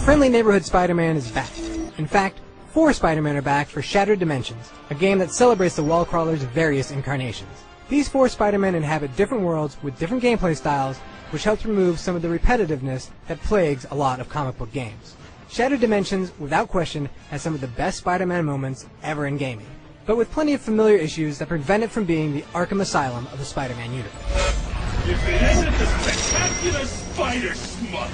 Friendly Neighborhood Spider-Man is back. In fact, 4 Spider-Man are back for Shattered Dimensions, a game that celebrates the wall crawler's various incarnations. These 4 Spider-Men inhabit different worlds with different gameplay styles, which helps remove some of the repetitiveness that plagues a lot of comic book games. Shattered Dimensions, without question, has some of the best Spider-Man moments ever in gaming, but with plenty of familiar issues that prevent it from being the Arkham Asylum of the Spider-Man universe. If it isn't the spectacular spider smut!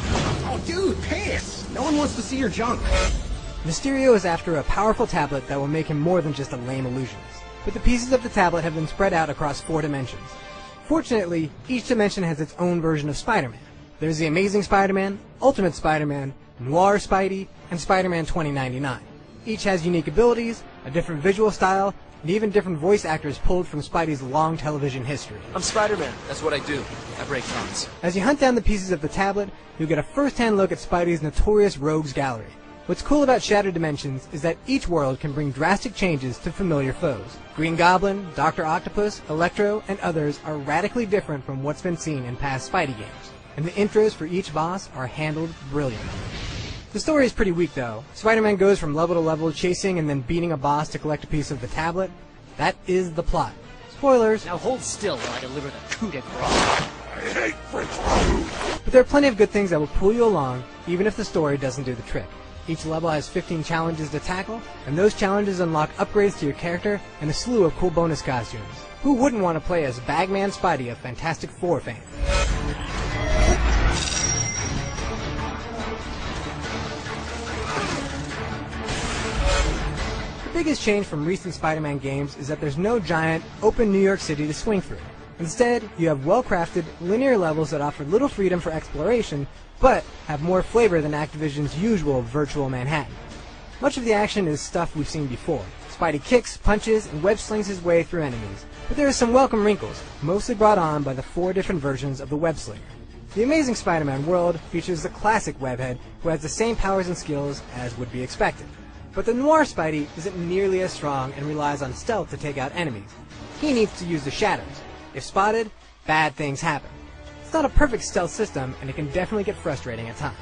Oh, dude, piss! No one wants to see your junk. Mysterio is after a powerful tablet that will make him more than just a lame illusionist, but the pieces of the tablet have been spread out across 4 dimensions. Fortunately, each dimension has its own version of Spider-Man. There's the Amazing Spider-Man, Ultimate Spider-Man, Noir Spidey, and Spider-Man 2099. Each has unique abilities, a different visual style, and even different voice actors pulled from Spidey's long television history. I'm Spider-Man. That's what I do. I break bonds. As you hunt down the pieces of the tablet, you'll get a first-hand look at Spidey's notorious rogues gallery. What's cool about Shattered Dimensions is that each world can bring drastic changes to familiar foes. Green Goblin, Dr. Octopus, Electro, and others are radically different from what's been seen in past Spidey games, and the intros for each boss are handled brilliantly. The story is pretty weak though. Spider-Man goes from level to level chasing and then beating a boss to collect a piece of the tablet. That is the plot. Spoilers! Now hold still while I deliver the coup de grace. I hate French food! But there are plenty of good things that will pull you along, even if the story doesn't do the trick. Each level has 15 challenges to tackle, and those challenges unlock upgrades to your character and a slew of cool bonus costumes. Who wouldn't want to play as Bagman Spidey of Fantastic Four fame? The biggest change from recent Spider-Man games is that there's no giant, open New York City to swing through. Instead, you have well-crafted, linear levels that offer little freedom for exploration, but have more flavor than Activision's usual virtual Manhattan. Much of the action is stuff we've seen before. Spidey kicks, punches, and web slings his way through enemies, but there are some welcome wrinkles, mostly brought on by the 4 different versions of the web slinger. The Amazing Spider-Man world features the classic webhead, who has the same powers and skills as would be expected. But the Noir Spidey isn't nearly as strong and relies on stealth to take out enemies. He needs to use the shadows. If spotted, bad things happen. It's not a perfect stealth system, and it can definitely get frustrating at times.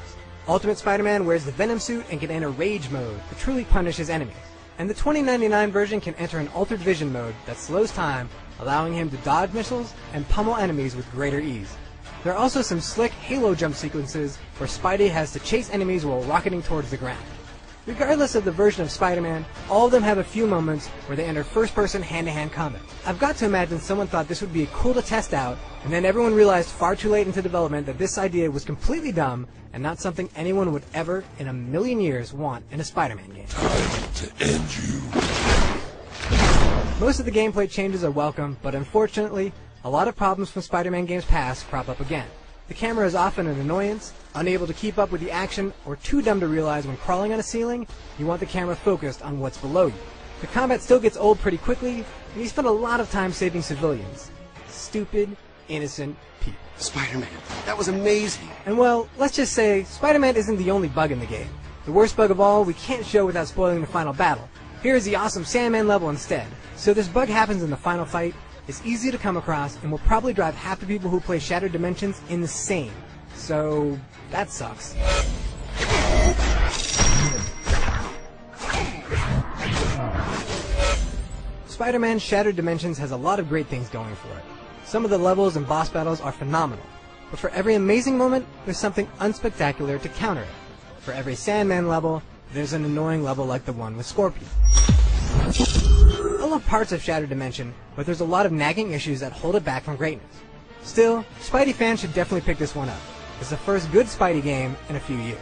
Ultimate Spider-Man wears the Venom suit and can enter Rage mode to truly punish his enemies. And the 2099 version can enter an Altered Vision mode that slows time, allowing him to dodge missiles and pummel enemies with greater ease. There are also some slick Halo jump sequences where Spidey has to chase enemies while rocketing towards the ground. Regardless of the version of Spider-Man, all of them have a few moments where they enter first-person hand-to-hand combat. I've got to imagine someone thought this would be cool to test out, and then everyone realized far too late into development that this idea was completely dumb and not something anyone would ever in a million years want in a Spider-Man game. Time to end you. Most of the gameplay changes are welcome, but unfortunately, a lot of problems from Spider-Man games past crop up again. The camera is often an annoyance, unable to keep up with the action, or too dumb to realize when crawling on a ceiling, you want the camera focused on what's below you. The combat still gets old pretty quickly, and you spend a lot of time saving civilians. Stupid, innocent people. Spider-Man, that was amazing. And well, let's just say, Spider-Man isn't the only bug in the game. The worst bug of all we can't show without spoiling the final battle. Here is the awesome Sandman level instead. So this bug happens in the final fight. It's easy to come across, and will probably drive half the people who play Shattered Dimensions insane. So, that sucks. Spider-Man Shattered Dimensions has a lot of great things going for it. Some of the levels and boss battles are phenomenal, but for every amazing moment, there's something unspectacular to counter it. For every Sandman level, there's an annoying level like the one with Scorpion. I love parts of Shattered Dimension, but there's a lot of nagging issues that hold it back from greatness. Still, Spidey fans should definitely pick this one up. It's the first good Spidey game in a few years.